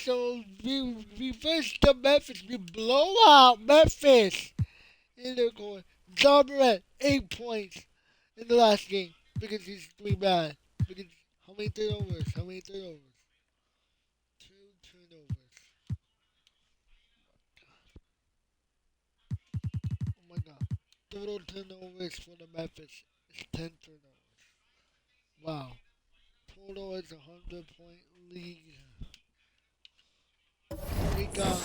So we reverse the Memphis. We blow out Memphis. And they're going. John Morant, 8 points in the last game because he's doing bad. Because how many turnovers? How many turnovers? Two turnovers. Oh my god. Total turnovers for the Memphis is 10 turnovers. Wow. Total is a 100-point league. We got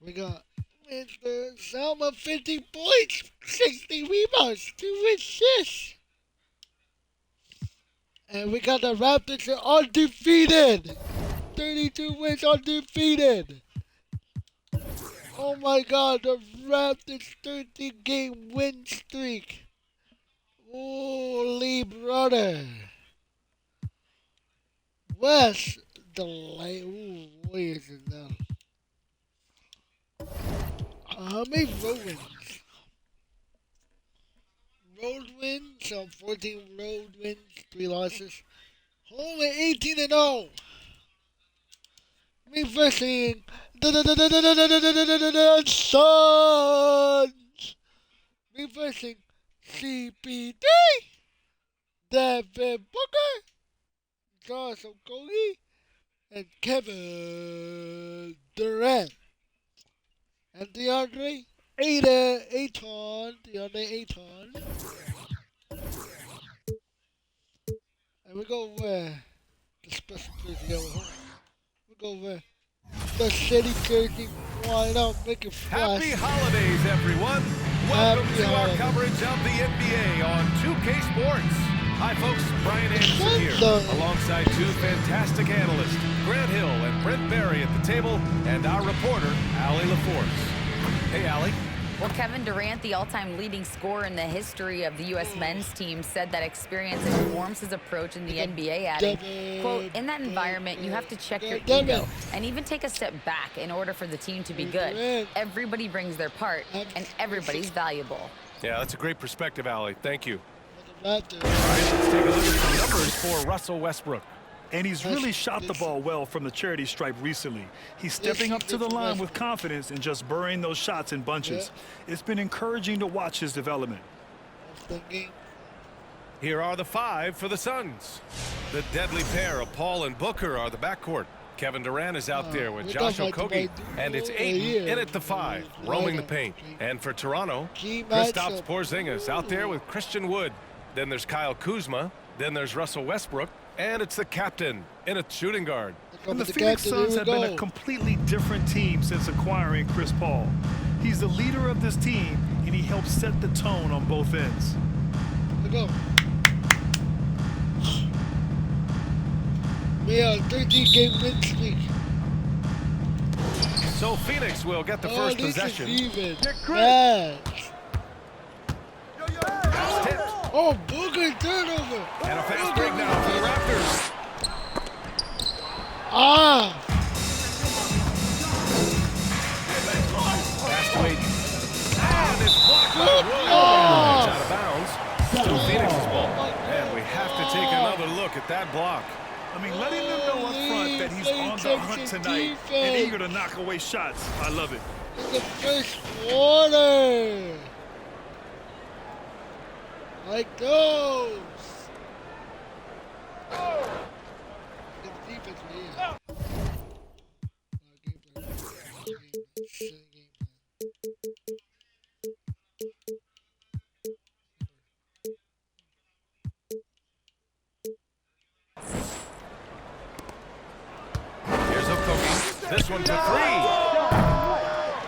we got Mr. Selma 50 points, 60 rebounds, 2 assists. And we got the Raptors are undefeated. 32 wins undefeated. Oh my god, the Raptors 13-game win streak. Holy brother. West the light. Ooh, Warriors is now. How many road wins? Road wins, so 14 road wins, 3 losses. Home at 18 and 0. Reversing the Suns. Reversing CP3. Devin Booker. Josh Okogie. And Kevin Durant. And DeAndre Ayton. And we go where? The special jersey that we're home. We go where? The city jersey flying out, making flash. Happy holidays, everyone. Welcome to our coverage of the NBA on 2K Sports. Hi, folks. Brian Anderson here, alongside 2 fantastic analysts, Grant Hill and Brent Berry at the table, and our reporter, Allie LaForce. Hey, Allie. Well, Kevin Durant, the all-time leading scorer in the history of the U.S. men's team, said that experience informs his approach in the NBA, adding, quote, in that environment, you have to check your ego and even take a step back in order for the team to be good. Everybody brings their part, and everybody's valuable. Yeah, that's a great perspective, Allie. Thank you. All right, let's take a look at some numbers for Russell Westbrook. And he's really shot the ball well from the charity stripe recently. He's stepping up to the line with confidence and just burying those shots in bunches. It's been encouraging to watch his development. Here are the 5 for the Suns. The deadly pair of Paul and Booker are the backcourt. Kevin Durant is out there with Josh Okogie, and it's Ayton in at the 5, roaming the paint. And for Toronto, Kristaps Porzingis out there with Christian Wood. Then there's Kyle Kuzma. Then there's Russell Westbrook. And it's the captain in a shooting guard. And the Phoenix Suns have been a completely different team since acquiring Chris Paul. He's the leader of this team, and he helps set the tone on both ends. Let's go. We are 13-game win streak. So Phoenix will get the first possession. Oh, Booker turnover. And a fast break now for the Raptors. Fast wait. And it's blocked by Williams. It's out of bounds. Still Phoenix's ball. And we have to take another look at that block. I mean, letting them know up front that he's on the hunt tonight and eager to knock away shots. I love it. In the first quarter. Like those. Here's Okogie. This one for 3.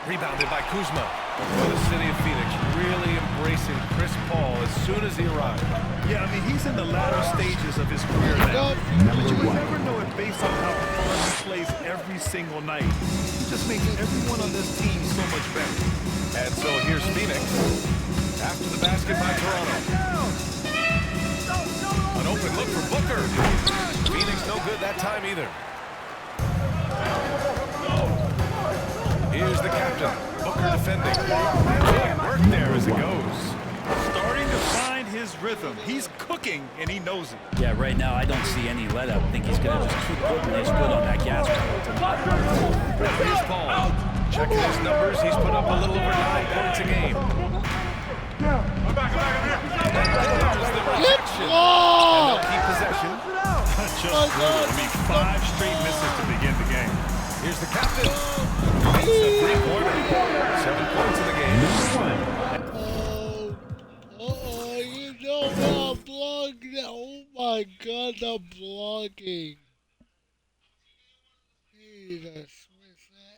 Rebounded by Kuzma. For the city of Phoenix, really embracing Chris Paul as soon as he arrived. Yeah, I mean, he's in the latter stages of his career now. But you would never know it based on how hard he plays every single night. He just makes everyone on this team so much better. And so here's Phoenix. After the basket by Toronto. An open look for Booker. Phoenix no good that time either. Here's the captain. Booker defending. Good work there as it goes. Starting to find his rhythm. He's cooking, and he knows it. Yeah, right now I don't see any let up. I think he's going to just keep putting his foot on that gas pedal. Now here's Paul. Checking his numbers, he's put up a little over 9 points a game. Good ball! Keep possession. Just brutal. I mean, 5 straight misses to begin the game. Here's the captain. Makes the three-pointer. 7 points in the game. You know the blocking. Oh my God, the blocking. Jesus.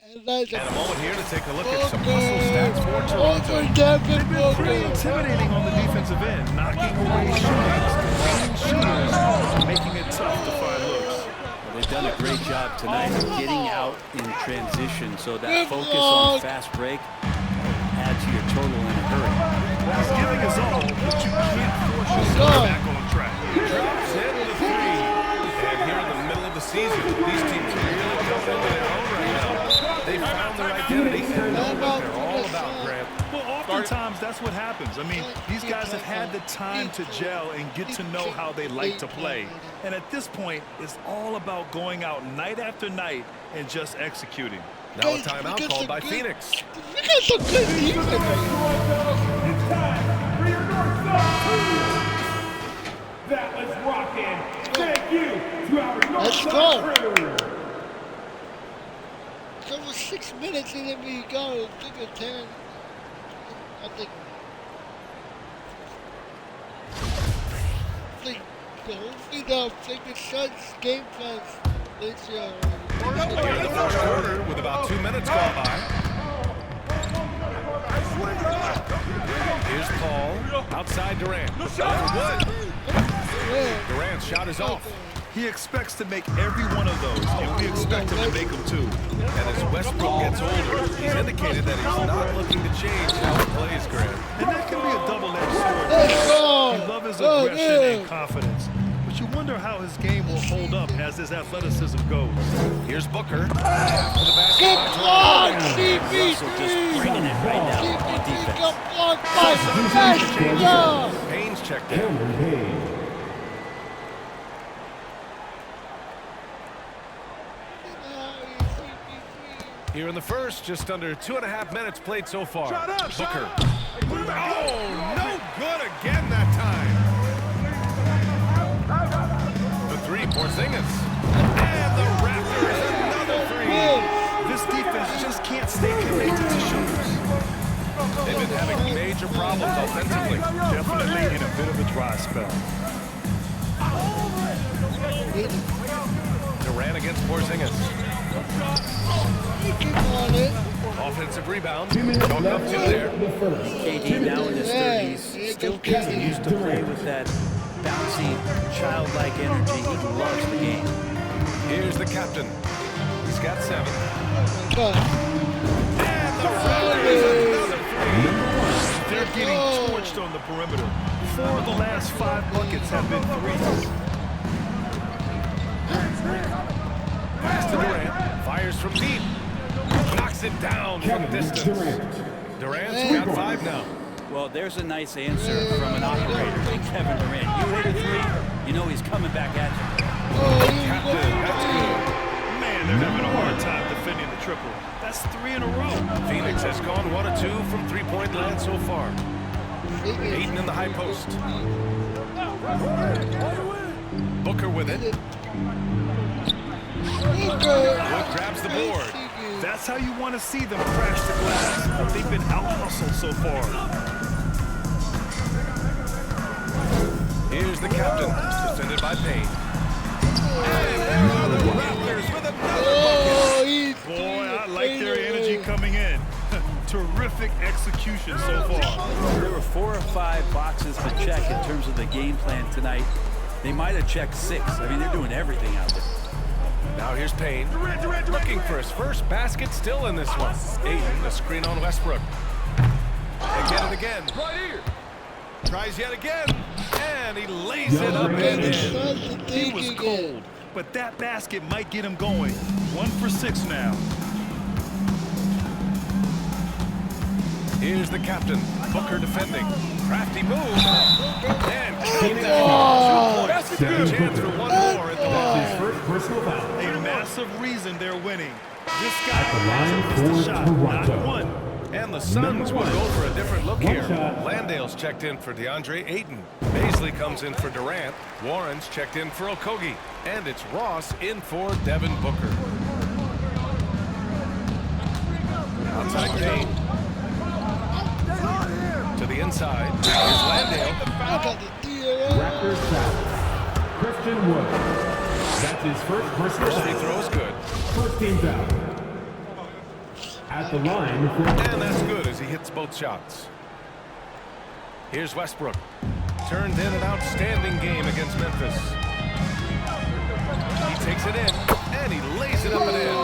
And a moment here to take a look at some hustle stats for Toronto. They've been pretty intimidating on the defensive end, knocking away shots, containing shooters, making it tough to find looks. They've done a great job tonight of getting out in transition, so that focus on fast break adds to your total in a hurry. He's giving his all, but you can't force yourself back on track. Drops in the 3. And here in the middle of the season, these teams are really coming into their own right now. They found their identity, and know what they're all about, Grant. Well, oftentimes that's what happens. I mean, these guys have had the time to gel and get to know how they like to play. And at this point, it's all about going out night after night and just executing. Now a timeout called by Phoenix. We got some good defense. That was rocking. Thank you to our Let's go. So it was 6 minutes and then we got a 10. I think hopefully the Suns game plans this year. Here in the first quarter with about 2 minutes gone by. Here's Paul. Outside Durant. Durant's shot is off. He expects to make every one of those, and we expect him to make them too. And as Westbrook gets older, he's indicated that he's not looking to change how he plays, Grant. And that can be a double-edged sword. We love his aggression and confidence, but you wonder how his game will hold up as his athleticism goes. Here's Booker. After the basket. Good block, Russell just bringing it right now on defense. Good block by Westbrook. Payne's checked in. Here in the first, just under 2.5 minutes played so far. Booker. Oh, no good again that time. The 3, Porzingis. And the Raptors, another 3. This defense just can't stay connected to shooters. They've been having major problems offensively. Definitely in a bit of a dry spell. Durant against Porzingis. Offensive rebound. Chalked up 2 there. KD now in his 30s still continues to play with that bouncy, childlike energy. He loves the game. Here's the captain. He's got 7. They're getting torched on the perimeter. 4 of the last 5 buckets have been threes. Pass to Durant. Fires from deep. Knocks it down from distance. Durant's got 5 now. Well, there's a nice answer from an operator like Kevin Durant. You hit a 3, you know he's coming back at you. Captain, that's good. Man, they're having a hard time defending the triple. That's 3 in a row. Phoenix has gone 1 of 2 from 3-point land so far. Ayton in the high post. Booker with it. Wood grabs the board. That's how you want to see them crash the glass. They've been out-hustled so far. Here's the captain, defended by Payne. And there are the Raptors with another bucket. Boy, I like their energy coming in. Terrific execution so far. There were 4 or 5 boxes to check in terms of the game plan tonight. They might have checked 6. I mean, they're doing everything out there. Now here's Payne, looking for his first basket still in this one. Ayton, the screen on Westbrook. They get it again. Right here. Tries yet again, and he lays it up and in. He was cold, but that basket might get him going. 1 for 6 now. Here's the captain, Booker defending. Crafty move. And that's good. Chance for one more at the line. His first personal foul. A massive reason they're winning. This guy At the line hasn't missed a for shot, Toronto. not one. And the Suns will go for a different look One here. shot. Landale's checked in for DeAndre Ayton. Baisley comes in for Durant. Warren's checked in for Okogie. And it's Ross in for Devin Booker. Outside Payne. To the inside. Here's Landale. Raptors foul. Christian Wood. That's his first personal First free foul. throw is good. First team foul. At the line for And that's good as he hits both shots. Here's Westbrook. Turned in an outstanding game against Memphis. He takes it in, and he lays it up and in.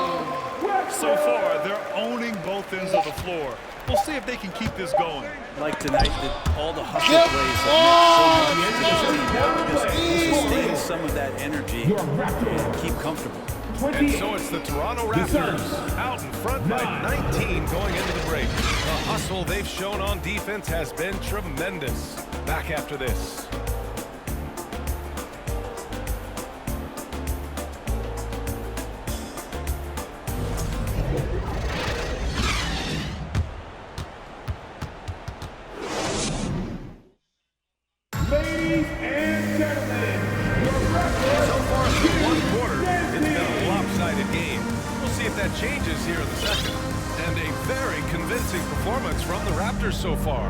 So far, they're owning both ends of the floor. We'll see if they can keep this going. Like tonight, that all the hustle plays have meant so much to this team because sustain some of that energy and keep comfortable. And so it's the Toronto Raptors out in front by 19 going into the break. The hustle they've shown on defense has been tremendous. Back after this. ladies and gentlemen, your So far through one quarter, it's been a lopsided game. We'll see if that changes here in the second. And a very convincing performance from the Raptors so far.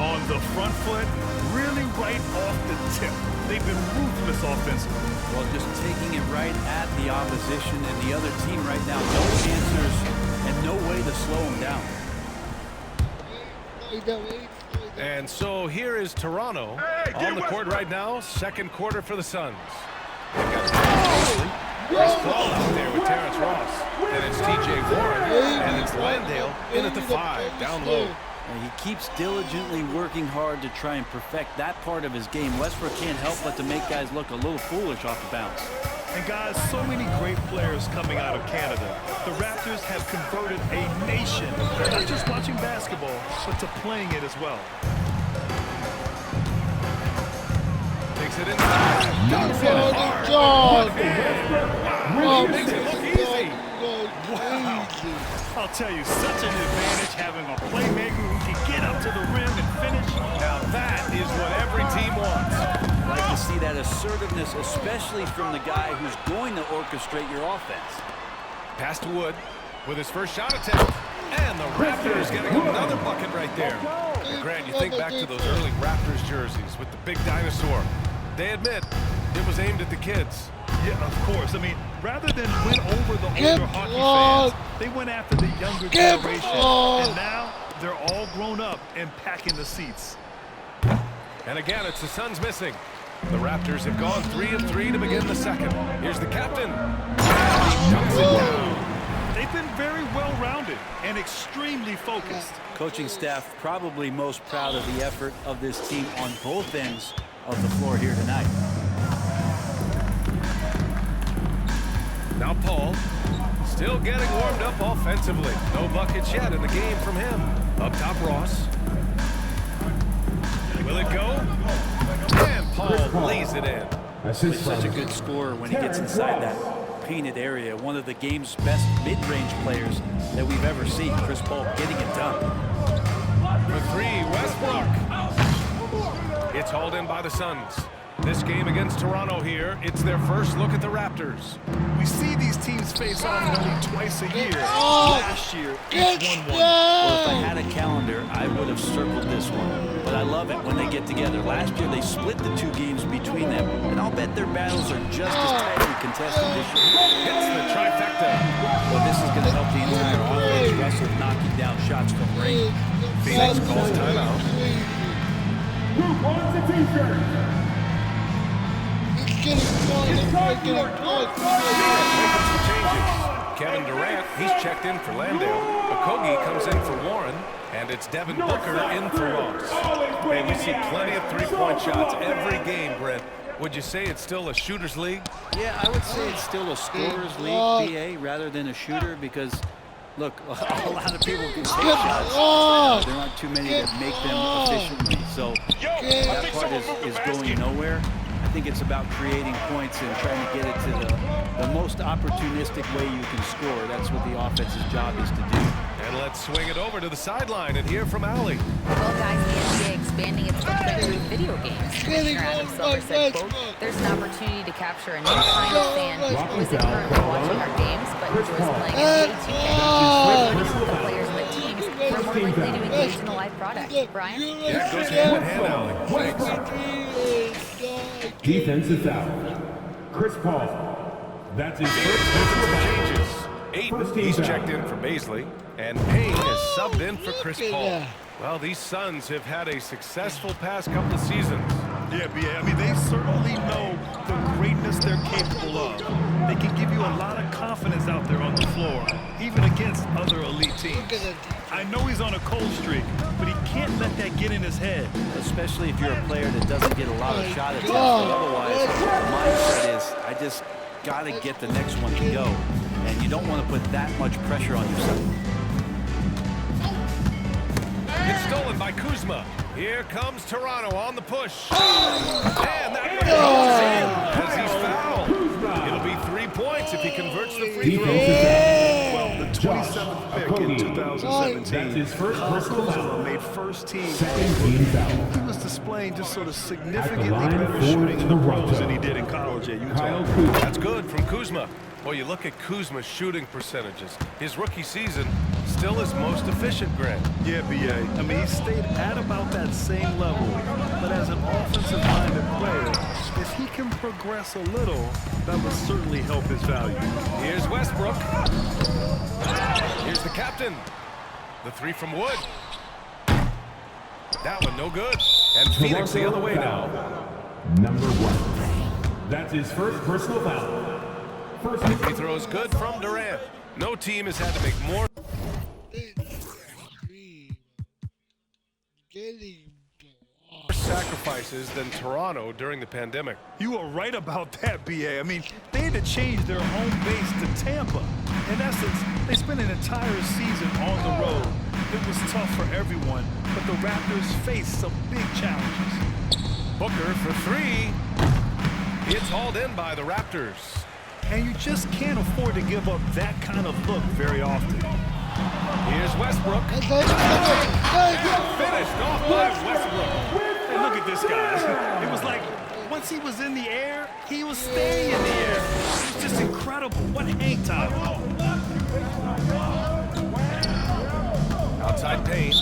On the front foot, really right off the tip. They've been ruthless offensively. Well, just taking it right at the opposition and the other team right now. No answers and no way to slow them down. And so here is Toronto on the court right now. Second quarter for the Suns. They've got Chris Paul out there with Terrence Ross. And it's TJ Warren. And it's Landale in at the 5, down low. And he keeps diligently working hard to try and perfect that part of his game. Westbrook can't help but to make guys look a little foolish off the bounce. And guys, so many great players coming out of Canada. The Raptors have converted a nation, not just watching basketball, but to playing it as well. Takes it inside. Dunks it hard. Wow, makes it look easy. Wow. I'll tell you, such an advantage having a playmaker who can get up to the rim and finish. Now that is what every team wants. Like to see that assertiveness, especially from the guy who's going to orchestrate your offense. Pass to Wood with his first shot attempt. And the Raptors getting another bucket right there. And Grant, you think back to those early Raptors jerseys with the big dinosaur. They admit it was aimed at the kids. Yeah, of course. I mean, rather than win over the older hockey fans, they went after the younger generation. And now they're all grown up and packing the seats. And again, it's the Suns missing. The Raptors have gone 3 of 3 to begin the second. Here's the captain. He dumps it down. They've been very well-rounded and extremely focused. Coaching staff probably most proud of the effort of this team on both ends of the floor here tonight. Now Paul, still getting warmed up offensively. No buckets yet in the game from him. Up top, Ross. Will it go? And Paul lays it in. He's such a good scorer when he gets inside that painted area. One of the game's best mid-range players that we've ever seen. Chris Paul getting it done. For 3, Westbrook. It's hauled in by the Suns. This game against Toronto here, it's their first look at the Raptors. We see these teams face off only twice a year. Last year, each won one. Well, if I had a calendar, I would have circled this one. But I love it when they get together. Last year, they split the 2 games between them. And I'll bet their battles are just as tightly contested this year. Hits the trifecta. Well, this is going to help the entire offense wrestle knocking down shots from range. Phoenix calls timeout. Who wants a t-shirt? Kevin Durant, he's checked in for Landale. Okogie comes in for Warren. And it's Devin Booker in for Ross. And we see plenty of three-point shots every game, Brent. Would you say it's still a shooter's league? Yeah, I would say it's still a scorer's league, PA, rather than a shooter, because Look, a lot of people can take shots. There aren't too many that make them efficiently. So that part is going nowhere. I think it's about creating points and trying to get it to the most opportunistic way you can score. That's what the offense's job is to do. And let's swing it over to the sideline and hear from Allie. Well, guys, the NBA expanding its footprint through video games. Commissioner Adam Silver said, quote, there's an opportunity to capture a new kind of fan who isn't currently watching our games, but enjoys playing NBA2k. The players and the teams are more likely to engage in the live product. Brian? Yeah, goes hand in hand, Allie. Thanks. Defensive foul. Chris Paul. That's his first personal foul. Changes. Aiden, he's checked in for Baisley, and Payne is subbed in for Chris Paul. Well, these Suns have had a successful past couple of seasons. Yeah, B.A. I mean, they certainly know the greatness they're capable of. They can give you a lot of confidence out there on the floor, even against other elite teams. I know he's on a cold streak, but he can't let that get in his head. Especially if you're a player that doesn't get a lot of shot attempts. Otherwise, the mindset is, I just got to get the next one to go. And you don't want to put that much pressure on yourself. It's stolen by Kuzma. Here comes Toronto on the push. And that one goes in as he's fouled. It'll be 3 points if he converts the free throw. Well, the 27th pick in 2017. That's his first personal foul. Made first team. Second team foul. He was displaying just sort of significantly better shooting in the pros than he did in college at Utah. That's good from Kuzma. Well, you look at Kuzma's shooting percentages. His rookie season, still his most efficient, Grant. Yeah, B.A. I mean, he stayed at about that same level. But as an offensive-minded player, if he can progress a little, that would certainly help his value. Here's Westbrook. Here's the captain. The three from Wood. That one no good. And Phoenix the other way now. Number 1. That's his first personal foul. Free throws good from Durant. No team has had to make more sacrifices than Toronto during the pandemic. You are right about that, B.A. I mean, they had to change their home base to Tampa. In essence, they spent an entire season on the road. It was tough for everyone, but the Raptors faced some big challenges. Booker for three. It's hauled in by the Raptors. And you just can't afford to give up that kind of look very often. Here's Westbrook. Finished off by Westbrook. And look at this guy. It was like once he was in the air, he was staying in the air. It was just incredible. What hang time. Outside Payne.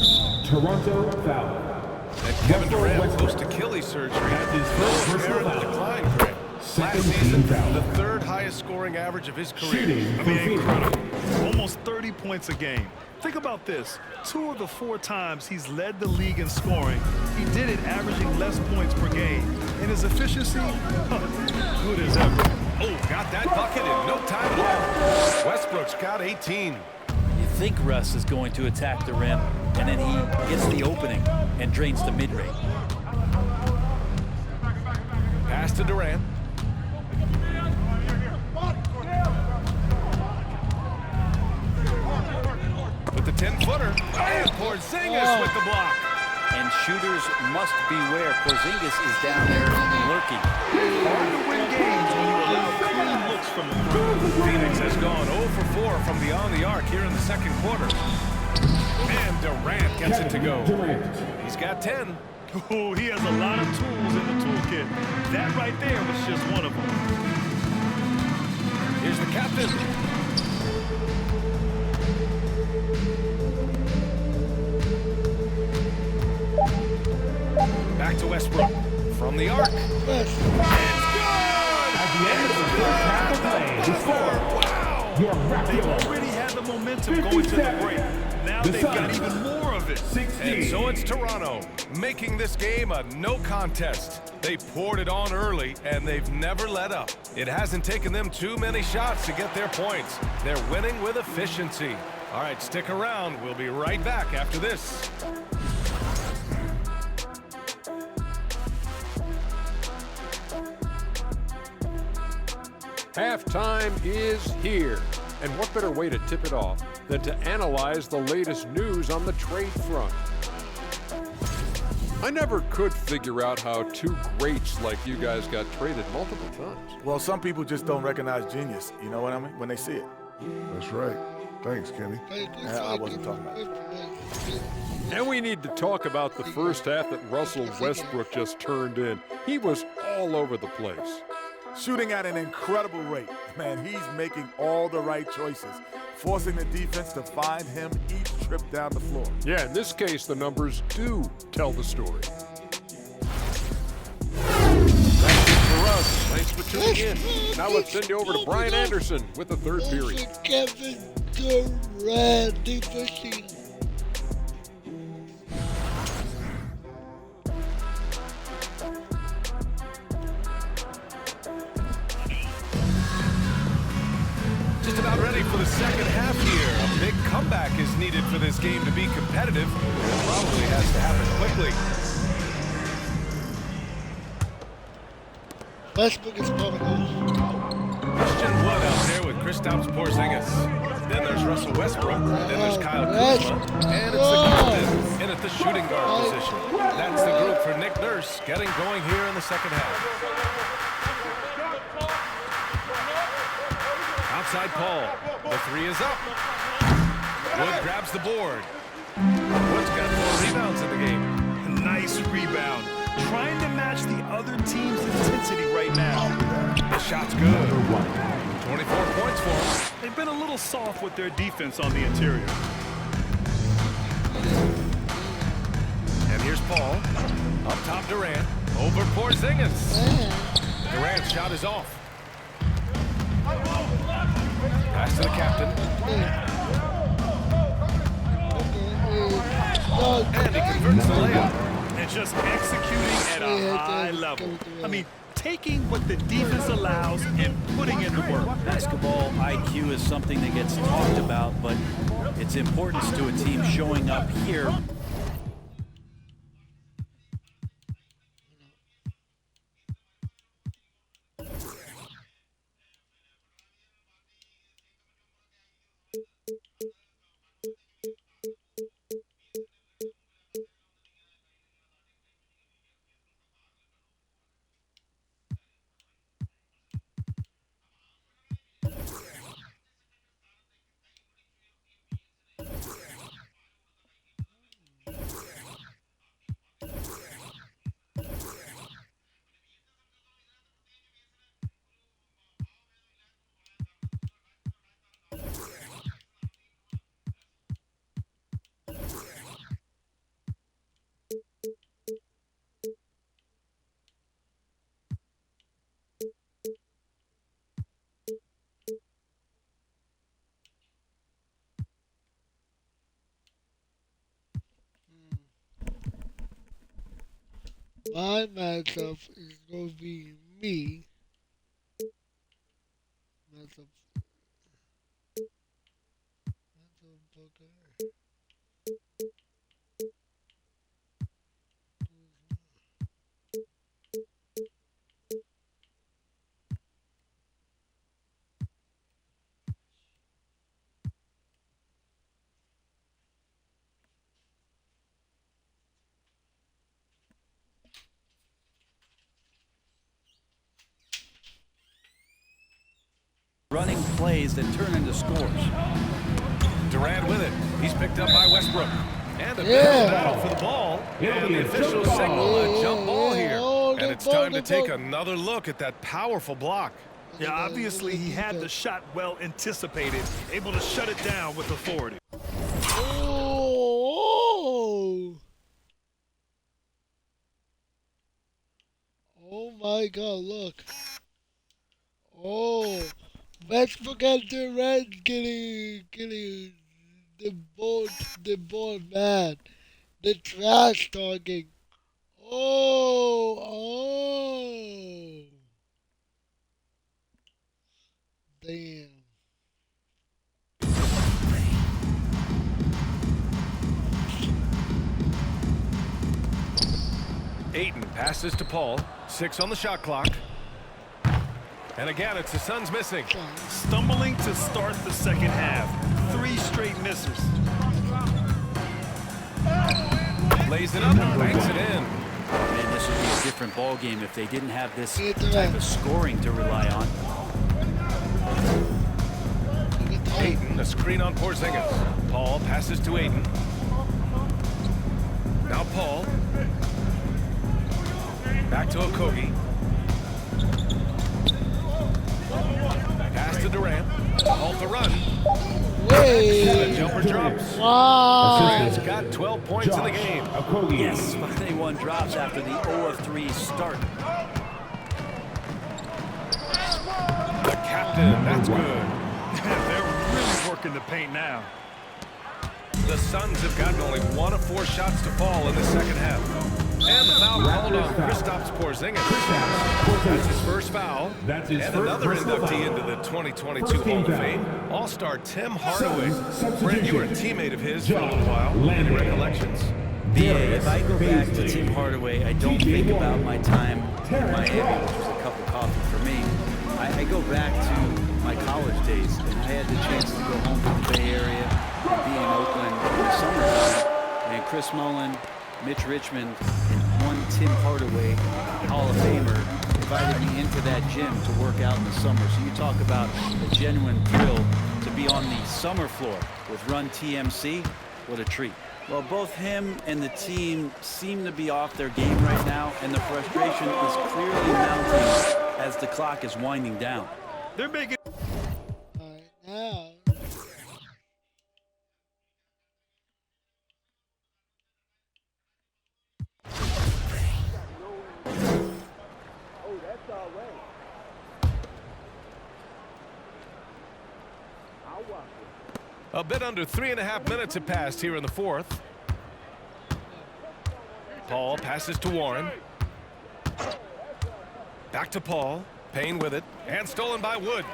Toronto foul. And Kevin Durant post Achilles surgery. That's his first personal Apparent foul. decline, Grant. Last season, the third highest scoring average of his career. I mean, incredible. Almost 30 points a game. Think about this. 2 of the 4 times he's led the league in scoring, he did it averaging less points per game. And his efficiency, good as ever. Oh, got that bucket in no time left. Westbrook's got 18. You think Russ is going to attack the rim, and then he gets the opening and drains the mid-range. Pass to Durant. With the 10-footer. And Porzingis with the block. And shooters must beware. Porzingis is down there lurking. Hard to win games when you allow clean looks from the front. Phoenix has gone 0 for 4 from beyond the arc here in the second quarter. And Durant gets it to go. He's got 10. Oh, he has a lot of tools in the toolkit. That right there was just one of them. Here's the captain. Back to Westbrook. From the arc. It's good! At the end of the first half of play, the score. Wow! Your They've Raptors. already had the momentum going to the break. Now they've got even more of it. 16. And so it's Toronto, making this game a no contest. They poured it on early, and they've never let up. It hasn't taken them too many shots to get their points. They're winning with efficiency. All right, stick around. We'll be right back after this. Halftime is here. And what better way to tip it off than to analyze the latest news on the trade front? I never could figure out how two greats like you guys got traded multiple times. Well, some people just don't recognize genius, you know what I mean, when they see it. That's right. Thanks, Kenny. I wasn't talking about it. And we need to talk about the first half that Russell Westbrook just turned in. He was all over the place. Shooting at an incredible rate. Man, he's making all the right choices, forcing the defense to find him each trip down the floor. Yeah, in this case, the numbers do tell the story. Thanks for tuning in. Now let's send you over to Brian Anderson with the third period. Kevin Durant, defensive. Just about ready for the second half here. A big comeback is needed for this game to be competitive. It probably has to happen quickly. Westbrook is coming on. Christian Wood out there with Kristaps Porzingis. Then there's Russell Westbrook. Then there's Kyle Kuzma. And it's the captain in at the shooting guard position. That's the group for Nick Nurse getting going here in the second half. Outside Paul. The three is up. Wood grabs the board. Wood's got 4 rebounds in the game. Nice rebound. Trying to match the other team's intensity right now. The shot's good. 24 points for him. They've been a little soft with their defense on the interior. And here's Paul. Up top Durant. Over Porzingis. Durant's shot is off. Pass to the captain. And he converts the layup. And just executing at a high level. I mean, taking what the defense allows and putting in the work. Basketball IQ is something that gets talked about, but its importance to a team showing up here. My matchup is going to be me. Matchup Booker. Running plays that turn into scores. Durant with it. He's picked up by Westbrook. And a battle for the ball. And the officials signal a jump ball here. And it's time to take another look at that powerful block. Yeah, obviously he had the shot well anticipated, able to shut it down with authority. Oh my God, look. Oh, Westbrook and Durant getting the board mad. The trash talking. Oh. Damn. Ayton passes to Paul. 6 on the shot clock. And again, it's the Suns missing. Stumbling to start the second half. 3 straight misses. Lays it up and banks it in. Man, this would be a different ball game if they didn't have this type of scoring to rely on. Ayton, a screen on Porzingis. Paul passes to Ayton. Now Paul. Back to Okogie. Pass to Durant. Off the run. The jumper drops. Durant's got 12 points in the game. Yes, 21 drops after the 0-3 start. The captain, that's good. They're really working the paint now. The Suns have gotten only 1 of 4 shots to fall in the second half. And the foul called on Kristaps Porzingis. That's his first foul. And another inductee into the 2022 Hall of Fame, All-Star Tim Hardaway. Brent, you were a teammate of his for a little while. Any recollections? Yeah, if I go back to Tim Hardaway, I don't think about my time in Miami, which was a cup of coffee for me. I go back to my college days, and I had the chance to go home to the Bay Area and be in Oakland in the summertime. And Chris Mullin, Mitch Richmond, and one Tim Hardaway, Hall of Famer, invited me into that gym to work out in the summer. So you talk about a genuine thrill to be on the summer floor with Run TMC. What a treat. Well, both him and the team seem to be off their game right now, and the frustration is clearly mounting as the clock is winding down. They're making now. A bit under 3.5 minutes have passed here in the fourth. Paul passes to Warren. Back to Paul. Payne with it. And stolen by Wood.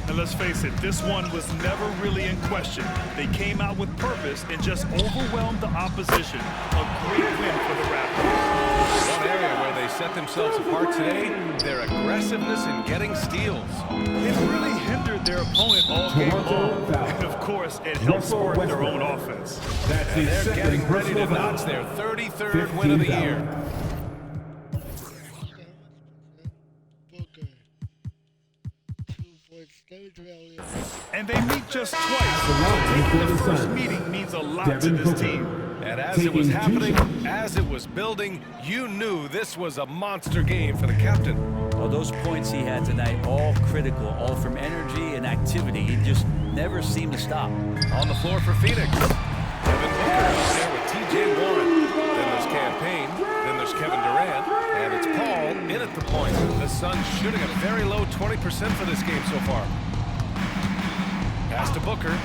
And let's face it, this one was never really in question. They came out with purpose and just overwhelmed the opposition. A great win for the Raptors. One area where they set themselves apart today, their aggressiveness in getting steals. It really hindered their opponent all game long. And of course, it helped spark their own offense. And they're getting ready to notch their 33rd win of the year. And they meet just twice. Taking the first meeting means a lot to this team. And as it was happening, as it was building, you knew this was a monster game for the captain. Well, those points he had tonight, all critical, all from energy and activity. He just never seemed to stop. On the floor for Phoenix. Kevin Booker out there with T.J. Warren. Then there's Campaign. Then there's Kevin Durant. And it's Paul in at the point. The Suns shooting a very low 20% for this game so far. Pass to Booker.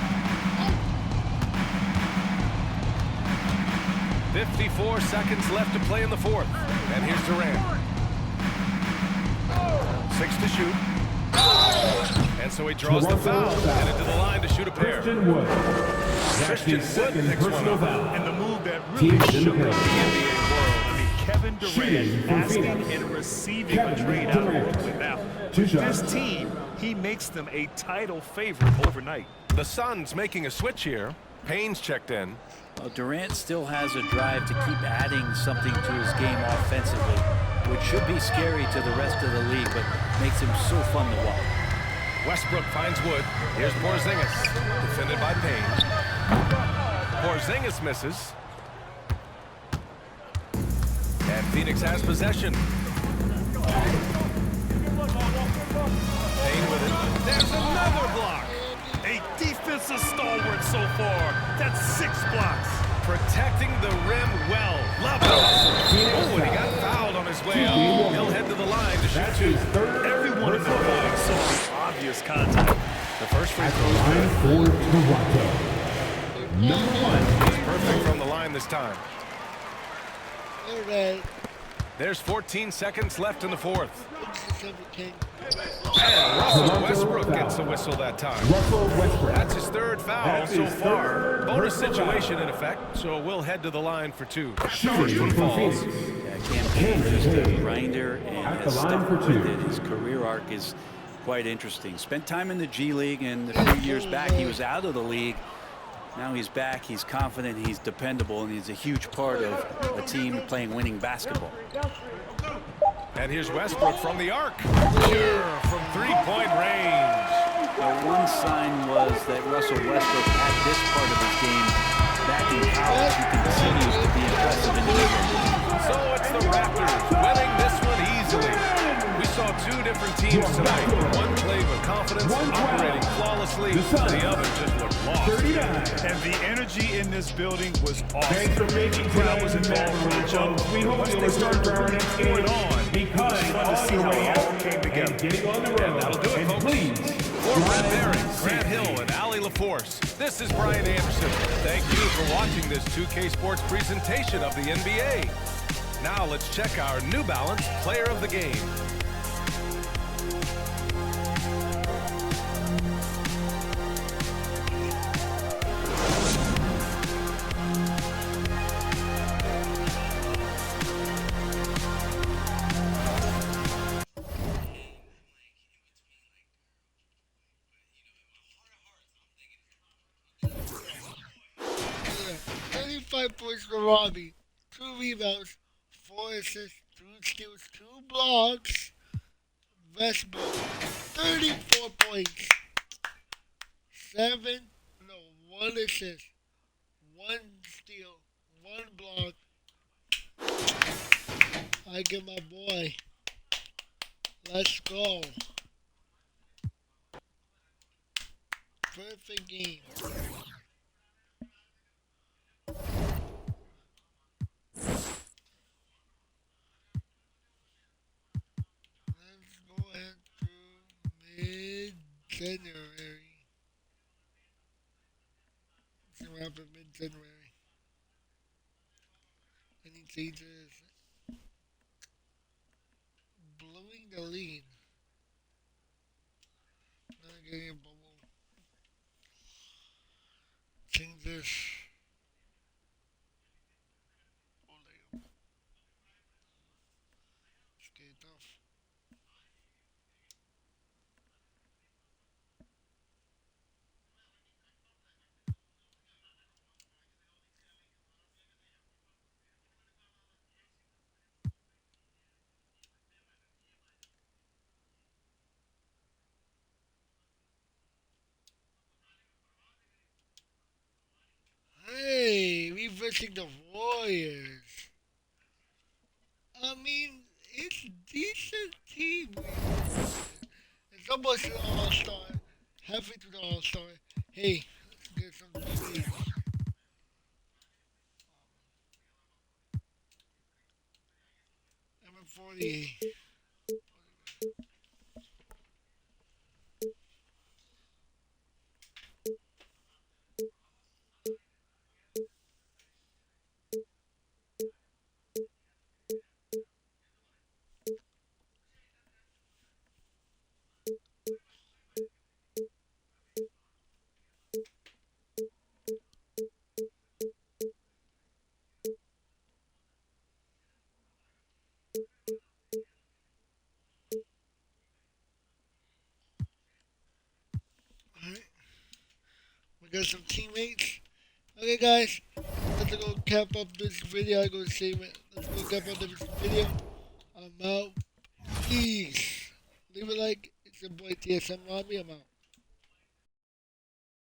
54 seconds left to play in the fourth. And here's Durant. 6 to shoot. And so he draws the foul. Headed to the line to shoot a pair. Christian Wood picks one up. And the move that really shook up the NBA world. I mean, Kevin Durant asking and receiving a trade out of Brooklyn. Now, with this team, he makes them a title favorite overnight. The Suns making a switch here. Payne's checked in. Well, Durant still has a drive to keep adding something to his game offensively, which should be scary to the rest of the league, but makes him so fun to watch. Westbrook finds Wood. Here's Porzingis, defended by Payne. Porzingis misses. And Phoenix has possession. Payne with it. There's another block. A defensive stalwart so far. That's 6 blocks. Protecting the rim well. Love it. Oh, and he got fouled on his way out. He'll head to the line to shoot 2. Everyone in the building saw the obvious contact. The first free throw is for Toronto. Number 1. He's perfect from the line this time. All right. There's 14 seconds left in the fourth. And Russell Westbrook gets the whistle that time. That's his 3rd foul so far. Bonus situation in effect, so we'll head to the line for 2. First one falls. Yeah, Campaign just a grinder and has stuck with it. His career arc is quite interesting. Spent time in the G League, and a few years back he was out of the league. Now he's back, he's confident, he's dependable, and he's a huge part of a team playing winning basketball. And here's Westbrook from the arc. Sure, from three-point range. One sign was that Russell Westbrook had this part of his game back in college. He continues to be impressive in the league. So it's the Raptors winning this one easily. We saw two different teams tonight. One played with confidence, operating flawlessly. The other just looked lost. And the energy in this building was Thanks for awesome. making The crowd was involved from the jump. We hope Once you'll they started return for our putting next it game on, because it was fun to see how it all came together. getting on the road. And that'll do it, And folks. please, For Brett Barry, Grant Hill, and Allie LaForce, this is Brian Anderson. Thank you for watching this 2K Sports presentation of the NBA. Now let's check our New Balance Player of the Game. Yeah. 35 points for Robbie, 2 rebounds, 4 assists, 2 steals, 2 blocks. Westbrook, 34 points, 1 assist, 1 steal, 1 block. I get my boy. Let's go. Perfect game. Let's go ahead to mid-January. See what happens mid-January. Any changes? Blowing the lead. Not getting a bubble. Changes. It's getting tough. Hey, we versing the Warriors. I mean, it's a decent team. It's almost an all-star. Halfway to the all-star. Hey, let's get some teammates. I'm at 48. Alright. We got some teammates. Okay, guys. Let's go cap up this video. I go save it. Let's go cap up this video. I'm out. Peace. Leave a like. It's your boy TSM Robbie. I'm out.